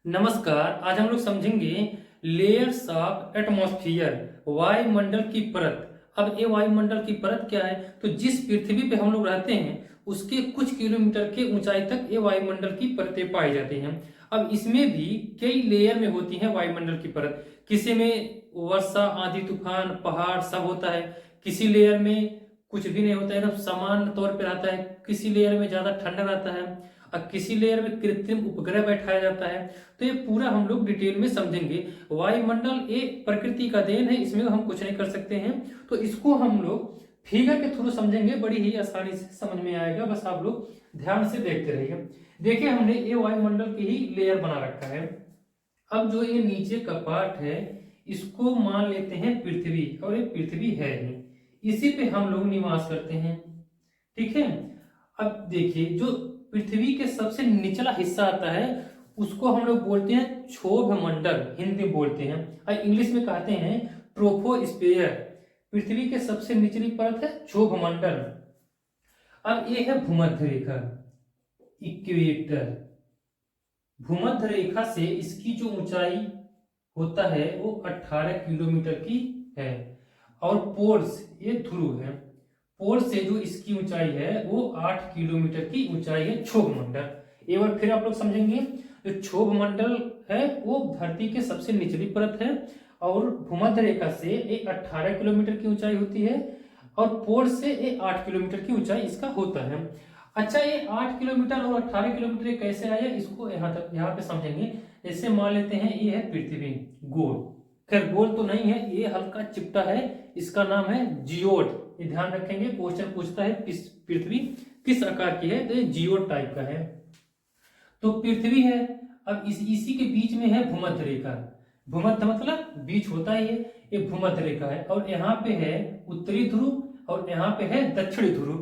नमस्कार। आज हम लोग समझेंगे लेयर्स ऑफ एटमॉस्फेयर, वायुमंडल की परत। अब ये वायुमंडल की परत क्या है? तो जिस पृथ्वी पे हम लोग रहते हैं उसके कुछ किलोमीटर के ऊंचाई तक ये वायुमंडल की परतें पाई जाती हैं। अब इसमें भी कई लेयर में होती हैं वायुमंडल की परत। किसी में वर्षा, आंधी, तूफान, पहाड़ सब होता है। किसी लेयर में कुछ भी नहीं होता है, एकदम समान तौर पे रहता है। किसी लेयर में ज्यादा ठंडा रहता है और किसी लेयर में कृत्रिम उपग्रह बैठाया जाता है। तो ये पूरा हम लोग डिटेल में समझेंगे। वायुमंडल ये प्रकृति का देन है, इसमें हम कुछ नहीं कर सकते हैं। तो इसको हम लोग फिगर के थ्रू समझेंगे, बड़ी ही आसानी से समझ में आएगा। बस आप लोग ध्यान से देखते रहिए। देखिए, हमने ये वायुमंडल की ही लेयर बना रखा है। अब जो ये नीचे का पार्ट है इसको मान लेते हैं पृथ्वी, और ये पृथ्वी है ही, इसी पे हम लोग निवास करते हैं। ठीक है। अब देखिए, जो पृथ्वी के सबसे निचला हिस्सा आता है उसको हम लोग बोलते हैं क्षोभ मंडल, हिंदी में बोलते हैं, और इंग्लिश में कहते हैं ट्रोपोस्फेयर। पृथ्वी के सबसे निचली परत है क्षोभ मंडल। अब ये है भूमध्य रेखा, इक्वेटर। भूमध्य रेखा से इसकी जो ऊंचाई होता है वो 18 किलोमीटर की है। और पोल्स, ये ध्रुव है, पोल से जो इसकी ऊंचाई है वो 8 किलोमीटर की ऊंचाई है क्षोभ मंडल। एक बार फिर आप लोग समझेंगे। जो क्षोभ मंडल है वो धरती के सबसे निचली परत है, और भूमध्य रेखा से ये 18 किलोमीटर की ऊंचाई होती है, और पोल से ये 8 किलोमीटर की ऊंचाई इसका होता है। अच्छा, ये 8 किलोमीटर और 18 किलोमीटर ये कैसे आया, इसको यहाँ पे समझेंगे। जैसे मान लेते हैं ये है पृथ्वी गोल, खैर गोल तो नहीं है, ये हल्का चिपटा है, इसका नाम है जियोड। ये ध्यान रखेंगे, क्वेश्चन पूछता है पृथ्वी किस आकार की है, तो ये जियोड टाइप का है। तो पृथ्वी है। अब इसी के बीच में है भूमध्य रेखा। भूमध्य मतलब बीच होता ही है, ये भूमध्य रेखा है। और यहाँ पे है उत्तरी ध्रुव और यहाँ पे है दक्षिणी ध्रुव।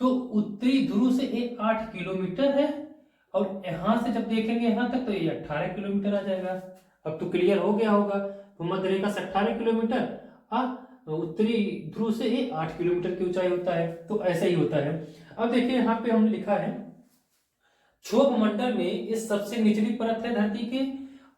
तो उत्तरी ध्रुव से ये 8 किलोमीटर है, और यहाँ से जब देखेंगे यहाँ तक तो ये 18 किलोमीटर आ जाएगा। अब तो क्लियर हो गया होगा, भूमध्य रेखा से 18 किलोमीटर, उत्तरी ध्रुव से ये 8 किलोमीटर की ऊंचाई होता है। तो ऐसा ही होता है। अब देखिए, यहाँ पे हमने लिखा है क्षोभ मंडल में ये सबसे निचली परत है धरती के,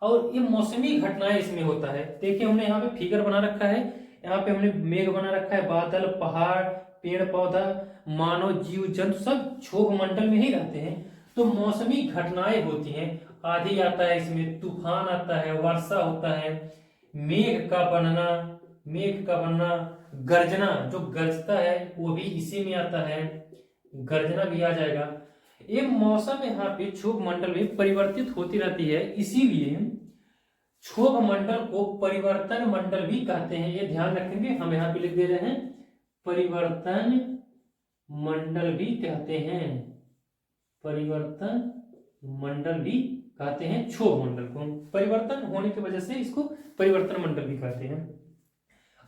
और ये मौसमी घटनाएं इसमें होता है। देखिए, हमने यहाँ पे फिगर बना रखा है, यहाँ पे हमने मेघ बना रखा है, बादल, पहाड़, पेड़ पौधा, मानव जीव जंतु सब क्षोभ मंडल में ही रहते हैं। तो मौसमी घटनाएं होती हैं, आंधी आता है, इसमें तूफान आता है, वर्षा होता है, मेघ का बनना, गर्जना, जो गरजता है वो भी इसी में आता है, गर्जना भी आ जाएगा। ये मौसम यहाँ पे क्षोभ मंडल में परिवर्तित होती रहती है, इसीलिए क्षोभ मंडल को परिवर्तन मंडल भी कहते हैं। ये ध्यान रखेंगे, हम यहाँ पे लिख दे रहे हैं, परिवर्तन मंडल भी कहते हैं, परिवर्तन मंडल भी कहते हैं क्षोभ मंडल को। परिवर्तन होने की वजह से इसको परिवर्तन मंडल भी कहते हैं।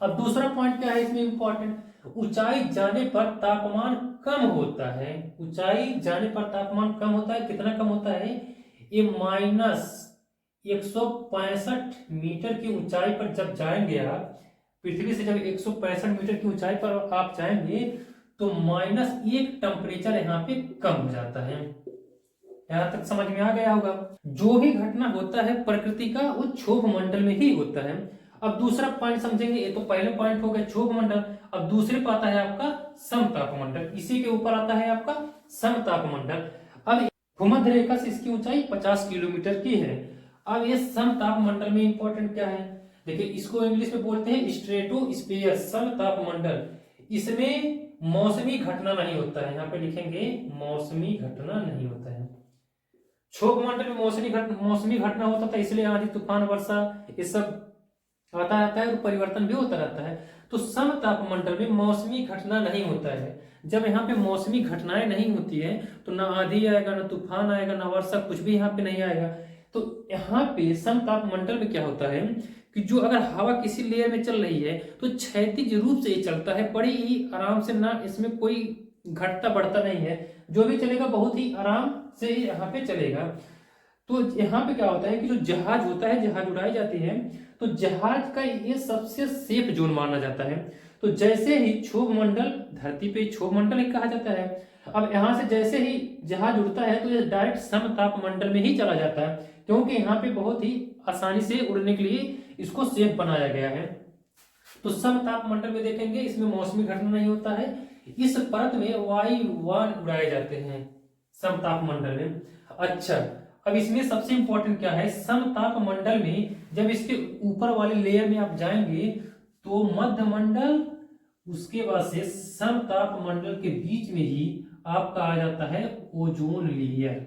अब दूसरा पॉइंट क्या है इसमें इंपॉर्टेंट, ऊंचाई जाने पर तापमान कम होता है। ऊंचाई जाने पर तापमान कम होता है, कितना कम होता है, ये -165 मीटर की ऊंचाई पर जब जाएंगे आप, पृथ्वी से जब 165 मीटर की ऊंचाई पर आप जाएंगे तो -1 टेम्परेचर यहाँ पे कम हो जाता है। यहां तक समझ में आ गया होगा। जो भी घटना होता है प्रकृति का वो क्षोभ मंडल में ही होता है। अब दूसरा पॉइंट समझेंगे, ये तो पहले पॉइंट हो गया क्षोभ मंडल। अब दूसरे पर आता है आपका समताप मंडल, इसी के ऊपर आता है आपका समताप मंडल। अब भूमध्य रेखा से इसकी ऊंचाई 50 किलोमीटर की है। अब ये समताप मंडल में इंपॉर्टेंट क्या है, देखिए इसको इंग्लिश में बोलते हैं स्ट्रेटोस्फीयर, समताप मंडल। इसमें मौसमी घटना नहीं होता है, यहाँ पे लिखेंगे मौसमी घटना नहीं होता है। क्षोभ मंडल में मौसमी घटना होता था, इसलिए आंधी, तूफान, वर्षा ये सब आता रहता है और परिवर्तन भी होता रहता है। तो समताप मंडल में मौसमी घटना नहीं होता है। जब यहाँ पे मौसमी घटनाएं नहीं होती है तो ना आंधी आएगा, ना तूफान आएगा, ना वर्षा, कुछ भी यहाँ पे नहीं आएगा। तो यहाँ पे समताप मंडल में क्या होता है कि जो अगर हवा किसी लेयर में चल रही है तो क्षैतिज रूप से ये चलता है, बड़ी ही आराम से, ना इसमें कोई घटता बढ़ता नहीं है, जो भी चलेगा बहुत ही आराम से यहाँ पे चलेगा। तो यहाँ पे क्या होता है कि जो जहाज होता है, जहाज उड़ाई जाती है, तो जहाज का ये सबसे सेफ जोन माना जाता है। तो जैसे ही क्षोभ मंडल, धरती पे क्षोभ मंडल ही कहा जाता है। अब यहाँ से जैसे ही जहाज उड़ता है तो ये डायरेक्ट समताप मंडल में ही चला जाता है, क्योंकि यहाँ पे बहुत ही आसानी से उड़ने के लिए इसको सेफ बनाया गया है। तो समताप मंडल में देखेंगे इसमें मौसमी घटना नहीं होता है, इस परत में वायुयान उड़ाए जाते हैं समताप मंडल में। अच्छा, अब इसमें सबसे इंपॉर्टेंट क्या है, समताप मंडल में जब इसके ऊपर वाले लेयर में आप जाएंगे तो मध्य मंडल, उसके बाद से समताप मंडल के बीच में ही आपका आ जाता है ozone layer.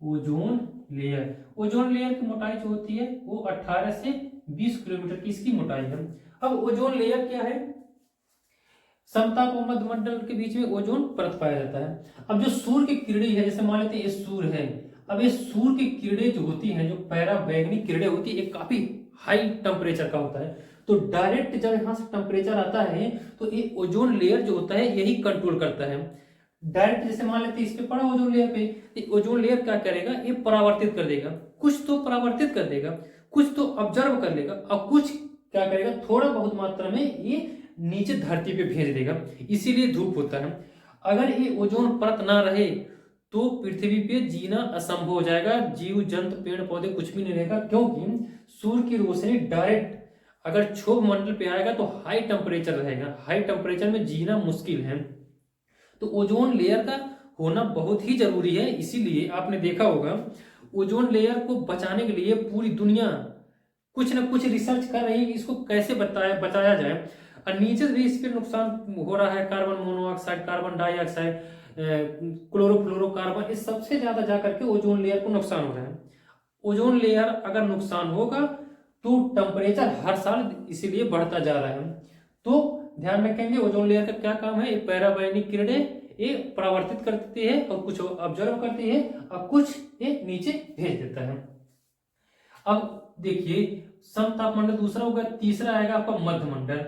Ozone layer, ozone layer की मोटाई जो होती है वो 18 से 20 किलोमीटर की इसकी मोटाई है। अब ओजोन लेयर क्या है, समताप और मध्य मंडल के बीच में ओजोन परत पाया जाता है। अब जो सूर्य की किरणें है, जैसे मान लेते हैं ये सूर्य है, अब ये सूर्य की किरणें जो होती हैं, जो पराबैंगनी किरणें होती है, एक काफी हाई टेम्परेचर का होता है, तो डायरेक्ट जब यहाँ से टेम्परेचर आता है तो ये ओजोन लेयर जो होता है यही कंट्रोल करता है। डायरेक्ट जैसे मान लेते हैं इस पे पड़ा ओजोन लेयर पे, ओजोन लेयर क्या करेगा, ये परावर्तित कर देगा, कुछ तो परावर्तित कर देगा, कुछ तो ऑब्जर्व कर लेगा, और कुछ क्या करेगा, थोड़ा बहुत मात्रा में ये नीचे धरती पे भेज देगा, इसीलिए धूप होता है। अगर ये ओजोन परत ना रहे तो पृथ्वी पे जीना असंभव हो जाएगा, जीव जंतु पेड़ पौधे कुछ भी नहीं रहेगा, क्योंकि सूर्य की रोशनी डायरेक्ट अगर क्षोभ मंडल पे आएगा तो हाई टेम्परेचर रहेगा, हाई टेम्परेचर में जीना मुश्किल है। तो ओजोन लेयर का होना बहुत ही जरूरी है, इसीलिए आपने देखा होगा ओजोन लेयर को बचाने के लिए पूरी दुनिया कुछ ना कुछ रिसर्च कर रही है कि इसको कैसे बचाया जाए। और नीचे भी इस पर नुकसान हो रहा है, carbon monoxide, carbon dioxide, chlorofluorocarbon, इस सबसे ज्यादा जाकर के ओजोन लेयर को नुकसान हो रहा है। ओजोन लेयर अगर नुकसान होगा तो टेम्परेचर हर साल इसीलिए बढ़ता जा रहा है। तो ध्यान रखेंगे ओजोन लेयर का क्या काम है, ये पराबैंगनी किरणें ये परावर्तित करती है और कुछ ऑब्जर्व करती है और कुछ ये नीचे भेज देता है। अब देखिए समताप मंडल दूसरा होगा, तीसरा आएगा आपका मध्य मंडल।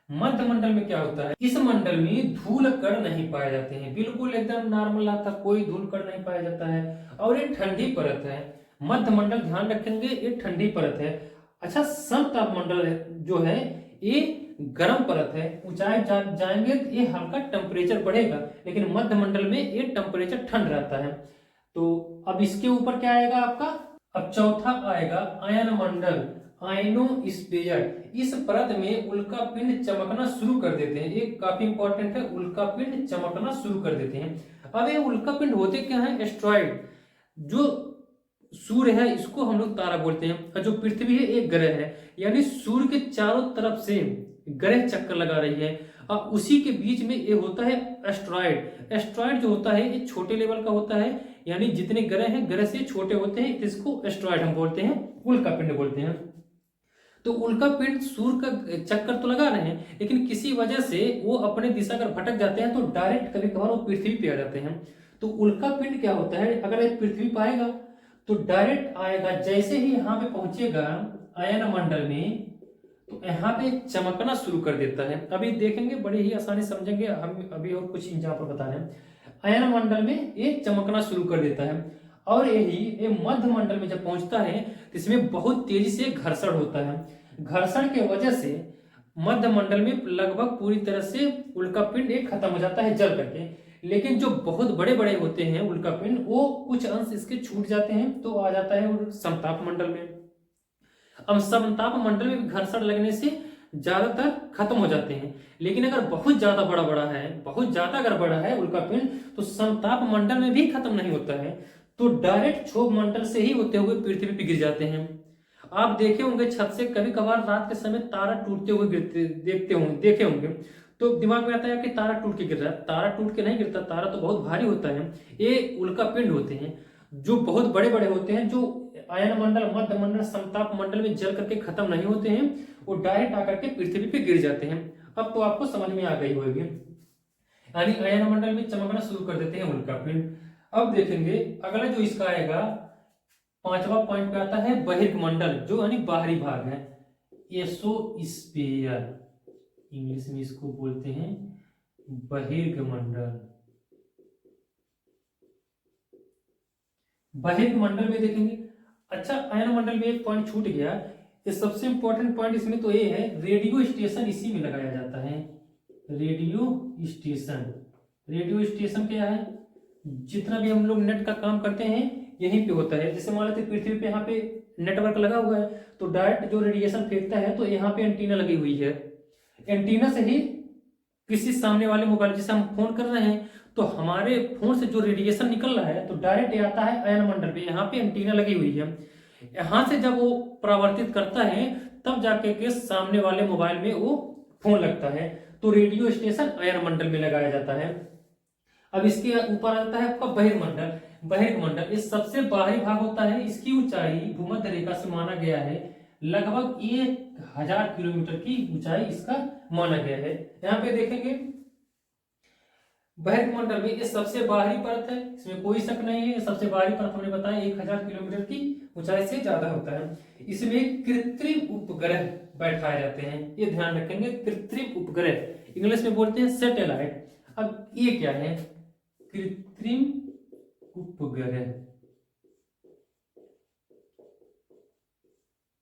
मध्य मंडल में क्या होता है, इस मंडल में धूल कण नहीं पाए जाते हैं, बिल्कुल एकदम नॉर्मल आता, कोई धूल कण नहीं पाया जाता है, और ये ठंडी परत है। मध्य मंडल ध्यान रखेंगे ये ठंडी परत है। अच्छा, समताप मंडल जो है ये गर्म परत है, ऊंचाई जाएंगे तो ये हल्का टेम्परेचर बढ़ेगा, लेकिन मध्य मंडल में ये टेम्परेचर ठंड रहता है। तो अब इसके ऊपर क्या आएगा आपका, अब चौथा आएगा आयन मंडल, आयनोस्फीयर। इस परत में उल्का पिंड चमकना शुरू कर देते हैं, ये काफी इंपॉर्टेंट है, उल्का पिंड चमकना शुरू कर देते हैं। अब ये उल्का पिंड होते क्या है, एस्ट्रॉइड। जो सूर्य है इसको हम लोग तारा बोलते हैं, और जो पृथ्वी है एक ग्रह है, यानी सूर्य के चारों तरफ से ग्रह चक्कर लगा रही है, और उसी के बीच में ये होता है एस्ट्रॉइड। एस्ट्रॉइड जो होता है ये छोटे लेवल का होता है, यानी जितने ग्रह हैं ग्रह से छोटे होते हैं, इसको एस्ट्रॉइड हम बोलते हैं, उल्का पिंड बोलते हैं। तो उल्का पिंड सूर्य का चक्कर तो लगा रहे हैं, लेकिन किसी वजह से वो अपने दिशा अगर भटक जाते हैं तो डायरेक्ट कभी कभार वो पृथ्वी पे आ जाते हैं। तो उल्का पिंड क्या होता है, अगर ये पृथ्वी पे आएगा तो डायरेक्ट आएगा, जैसे ही यहाँ पे पहुंचेगा आयन मंडल में तो यहाँ पे चमकना शुरू कर देता है। अभी देखेंगे, बड़े ही आसानी समझेंगे, हम अभी और कुछ एग्जाम्पल बता रहे हैं। आयन मंडल में ये चमकना शुरू कर देता है, और यही ये मध्य मंडल में जब पहुंचता है तो इसमें बहुत तेजी से घर्षण होता है। घर्षण के वजह से मध्य मंडल में लगभग पूरी तरह से उल्का पिंड एक खत्म हो जाता है जल करके, लेकिन जो बहुत बड़े बड़े होते हैं उल्का पिंड वो कुछ अंश इसके छूट जाते हैं तो आ जाता है समताप मंडल में। अब समताप मंडल में घर्षण लगने से ज्यादातर खत्म हो जाते हैं, लेकिन अगर बहुत ज्यादा बड़ा है, बहुत ज्यादा अगर बड़ा है उल्का पिंड तो समताप मंडल में भी खत्म नहीं होता है, तो डायरेक्ट क्षोभ मंडल से ही होते हुए पृथ्वी पर गिर जाते हैं। आप देखे होंगे छत से कभी कभार रात के समय तारा टूटते हुए गिरते देखे होंगे, तो दिमाग में आता है कि तारा टूट के गिर रहा है। तारा टूट के नहीं गिरता, तारा तो बहुत भारी होता है, ये उल्का पिंड होते हैं जो बहुत बड़े बड़े होते हैं, जो आयन मंडल, मध्य मंडल, समताप मंडल में जल करके खत्म नहीं होते हैं, वो डायरेक्ट आकर के पृथ्वी पे गिर जाते हैं। अब तो आपको समझ में आ गई होगी, यानी आयन मंडल में चमकना शुरू कर देते हैं उल्का पिंड। अब देखेंगे अगला जो इसका आएगा, पांचवा पॉइंट पे आता है बहिर्गमंडल, जो यानी बाहरी भाग है, एसोस्फीयर, इंग्लिश में इसको बोलते हैं बहिर्गमंडल। बहिर्गमंडल में देखेंगे, अच्छा आयन मंडल में एक पॉइंट छूट गया, ये सबसे इंपॉर्टेंट पॉइंट इसमें तो ये है, रेडियो स्टेशन इसी में लगाया जाता है, रेडियो स्टेशन। रेडियो स्टेशन क्या है, जितना भी हम लोग नेट का काम करते हैं यहीं पे होता है। जैसे मान लेते पृथ्वी पे यहाँ पे नेटवर्क लगा हुआ है, तो डायरेक्ट जो रेडिएशन फेंकता है, तो यहाँ पे एंटीना लगी हुई है, एंटीना से ही किसी सामने वाले मोबाइल, जैसे हम फोन कर रहे हैं तो हमारे फोन से जो रेडिएशन निकल रहा है तो डायरेक्ट आता है आयन मंडल पे, यहाँ पे एंटीना लगी हुई है, यहाँ से जब वो परावर्तित करता है तब जाके के सामने वाले मोबाइल में वो फोन लगता है। तो रेडियो स्टेशन आयन मंडल में लगाया जाता है। अब इसके ऊपर आता है आपका बहिर्मंडल। बहिर्मंडल इस सबसे बाहरी भाग होता है, इसकी ऊंचाई भूमध्य रेखा से माना गया है लगभग 1000 किलोमीटर की ऊंचाई इसका माना गया है। यहाँ पे देखेंगे बहिर्मंडल में ये सबसे बाहरी परत है, इसमें कोई शक नहीं है, सबसे बाहरी परत हमने बताया 1000 किलोमीटर की ऊंचाई से ज्यादा होता है। इसमें कृत्रिम उपग्रह बैठाए जाते हैं, ये ध्यान रखेंगे, कृत्रिम उपग्रह, इंग्लिश में बोलते हैं सैटेलाइट। अब ये क्या है, कृत्रिम उपग्रह,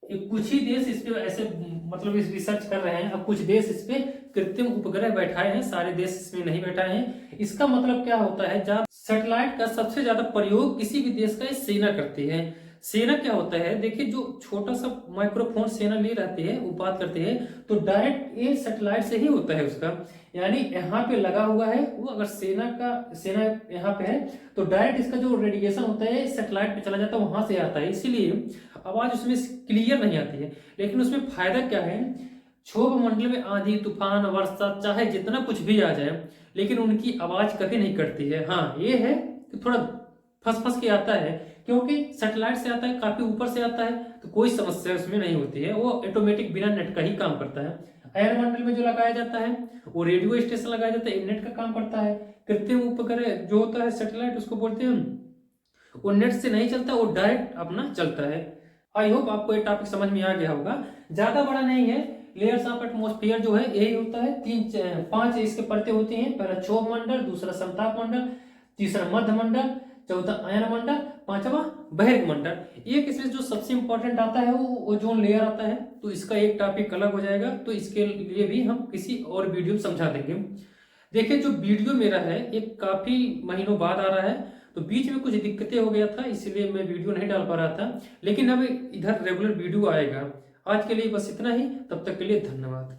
कुछ ही देश इस पे ऐसे मतलब इस रिसर्च कर रहे हैं। अब कुछ देश इस पे कृत्रिम उपग्रह बैठाए हैं, सारे देश इसमें नहीं बैठाए हैं। इसका मतलब क्या होता है, जब सैटेलाइट का सबसे ज्यादा प्रयोग किसी भी देश का सेना करती है। सेना क्या होता है, देखिए जो छोटा सा माइक्रोफोन सेना ले रहती है, वो बात करते हैं तो डायरेक्ट ये सैटेलाइट से ही होता है उसका, यानी यहाँ पे लगा हुआ है वो, अगर सेना यहाँ पे है तो डायरेक्ट इसका जो रेडिएशन होता है सैटेलाइट पे चला जाता है, वहां से आता है, इसीलिए आवाज उसमें क्लियर नहीं आती है। लेकिन उसमें फायदा क्या है, क्षोभ मंडल में आंधी तूफान वर्षा चाहे जितना कुछ भी आ जाए, लेकिन उनकी आवाज कभी नहीं कटती है। हाँ ये है कि थोड़ा फंस फंस के आता है, क्योंकि सैटेलाइट से आता है, काफी ऊपर से आता है, तो कोई समस्या उसमें नहीं होती है, वो ऑटोमेटिक बिना नेट का ही काम करता है। आयन मंडल में जो लगाया जाता है वो रेडियो स्टेशन लगाया जाता है, नेट का काम करता है। कृत्रिम उपग्रह जो होता है सैटेलाइट, उसको बोलते हैं, वो नेट से नहीं चलता, वो डायरेक्ट अपना चलता है। आई होप आपको ये टॉपिक समझ में आ गया होगा, ज्यादा बड़ा नहीं है। लेयर्स ऑफ एटमॉस्फेयर जो है यही होता है, 5 इसके परतें होती हैं। पहला क्षोभ मंडल, दूसरा समताप मंडल, तीसरा मध्य मंडल, चौथा आयन मंडल, पांचवा बहिर्मंडल। एक इसमें जो सबसे इंपॉर्टेंट आता है वो ओजोन लेयर आता है, तो इसका एक टॉपिक अलग हो जाएगा, तो इसके लिए भी हम किसी और वीडियो में समझा देंगे। देखिए जो वीडियो मेरा है एक काफी महीनों बाद आ रहा है, तो बीच में कुछ दिक्कतें हो गया था, इसलिए मैं वीडियो नहीं डाल पा रहा था, लेकिन अब इधर रेगुलर वीडियो आएगा। आज के लिए बस इतना ही, तब तक के लिए धन्यवाद।